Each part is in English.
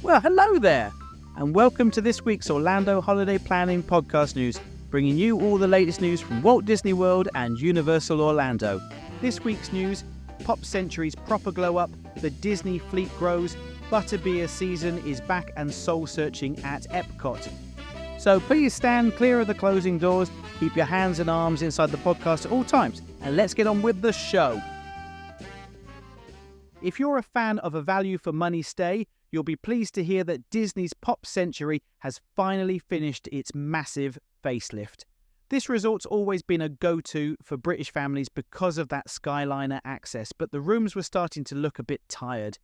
Well, hello there, and welcome to this week's Orlando Holiday Planning Podcast News, bringing you all the latest news from Walt Disney World and Universal Orlando. This week's news: Pop Century's proper glow up, the Disney fleet grows, Butterbeer season is back and soul searching at EPCOT. So please stand clear of the closing doors, keep your hands and arms inside the podcast at all times, and let's get on with the show. If you're a fan of a value for money stay, you'll be pleased to hear that Disney's Pop Century has finally finished its massive facelift. This resort's always been a go-to for British families because of that Skyliner access, but the rooms were starting to look a bit tired.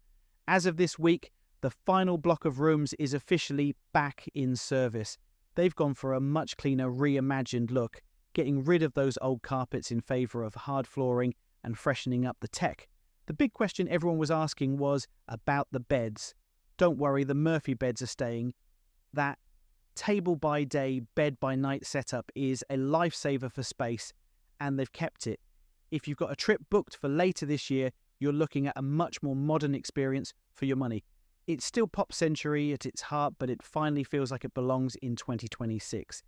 As of this week, the final block of rooms is officially back in service. They've gone for a much cleaner, reimagined look, getting rid of those old carpets in favour of hard flooring and freshening up the tech. The big question everyone was asking was about the beds. Don't worry, the Murphy beds are staying. That table-by-day, bed-by-night setup is a lifesaver for space, and they've kept it. If you've got a trip booked for later this year, you're looking at a much more modern experience for your money. It's still Pop Century at its heart, but it finally feels like it belongs in 2026.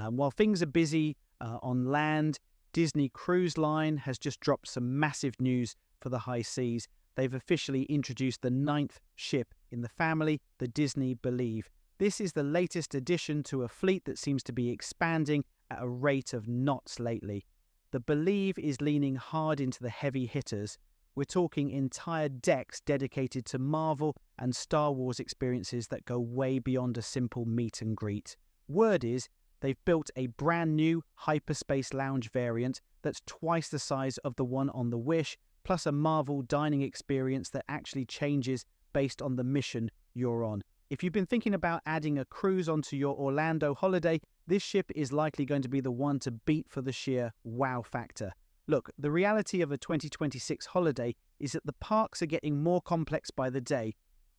While things are busy on land, Disney Cruise Line has just dropped some massive news for the high seas. They've officially introduced the 9th ship in the family, the Disney Believe. This is the latest addition to a fleet that seems to be expanding at a rate of knots lately. The Believe is leaning hard into the heavy hitters. We're talking entire decks dedicated to Marvel and Star Wars experiences that go way beyond a simple meet and greet. Word is, they've built a brand new hyperspace lounge variant that's twice the size of the one on the Wish, plus a Marvel dining experience that actually changes based on the mission you're on. If you've been thinking about adding a cruise onto your Orlando holiday, this ship is likely going to be the one to beat for the sheer wow factor. Look, the reality of a 2026 holiday is that the parks are getting more complex by the day.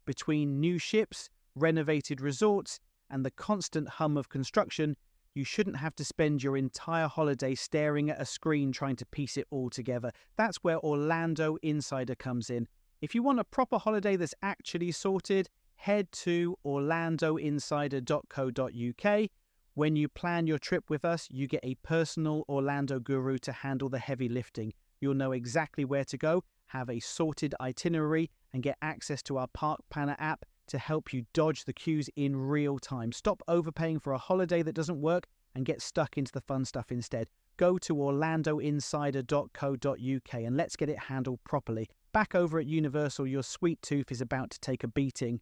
Between new ships, renovated resorts, and the constant hum of construction, you shouldn't have to spend your entire holiday staring at a screen trying to piece it all together. That's where Orlando Insider comes in. If you want a proper holiday that's actually sorted, head to orlandoinsider.co.uk. When you plan your trip with us, you get a personal Orlando guru to handle the heavy lifting. You'll know exactly where to go, have a sorted itinerary, and get access to our Park Planner app to help you dodge the queues in real time. Stop overpaying for a holiday that doesn't work and get stuck into the fun stuff instead. Go to orlandoinsider.co.uk and let's get it handled properly. Back over at Universal, your sweet tooth is about to take a beating.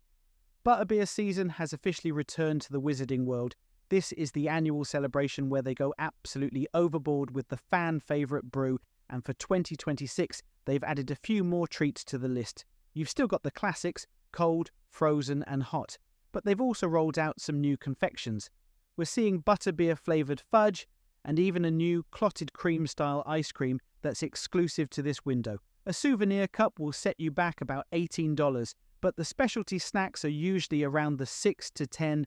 Butterbeer season has officially returned to the Wizarding World. This is the annual celebration where they go absolutely overboard with the fan favourite brew, and for 2026, they've added a few more treats to the list. You've still got the classics, cold, frozen and hot, but they've also rolled out some new confections. We're seeing butterbeer flavoured fudge and even a new clotted cream style ice cream that's exclusive to this window. A souvenir cup will set you back about $18, but the specialty snacks are usually around the $6 to $10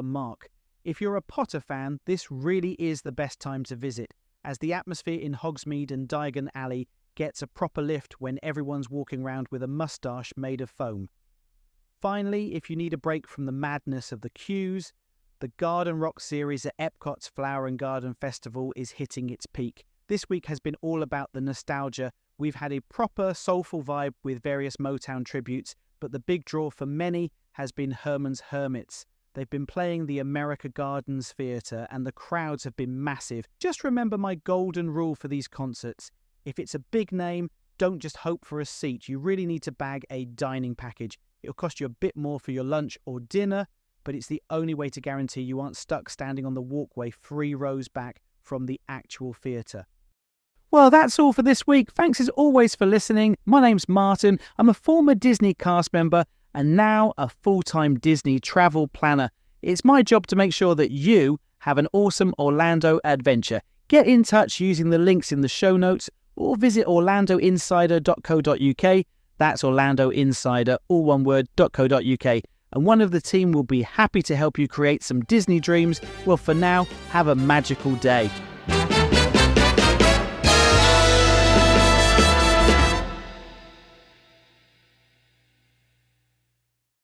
mark. If you're a Potter fan, this really is the best time to visit, as the atmosphere in Hogsmeade and Diagon Alley gets a proper lift when everyone's walking around with a moustache made of foam. Finally, if you need a break from the madness of the queues, the Garden Rock series at Epcot's Flower and Garden Festival is hitting its peak. This week has been all about the nostalgia. We've had a proper soulful vibe with various Motown tributes, but the big draw for many has been Herman's Hermits. They've been playing the America Gardens Theatre and the crowds have been massive. Just remember my golden rule for these concerts. If it's a big name, don't just hope for a seat. You really need to bag a dining package. It'll cost you a bit more for your lunch or dinner, but it's the only way to guarantee you aren't stuck standing on the walkway 3 rows back from the actual theatre. Well, that's all for this week. Thanks as always for listening. My name's Martin. I'm a former Disney cast member and now a full-time Disney travel planner. It's my job to make sure that you have an awesome Orlando adventure. Get in touch using the links in the show notes or visit orlandoinsider.co.uk. That's Orlando Insider, all one word, .co.uk. And one of the team will be happy to help you create some Disney dreams. Well, for now, have a magical day.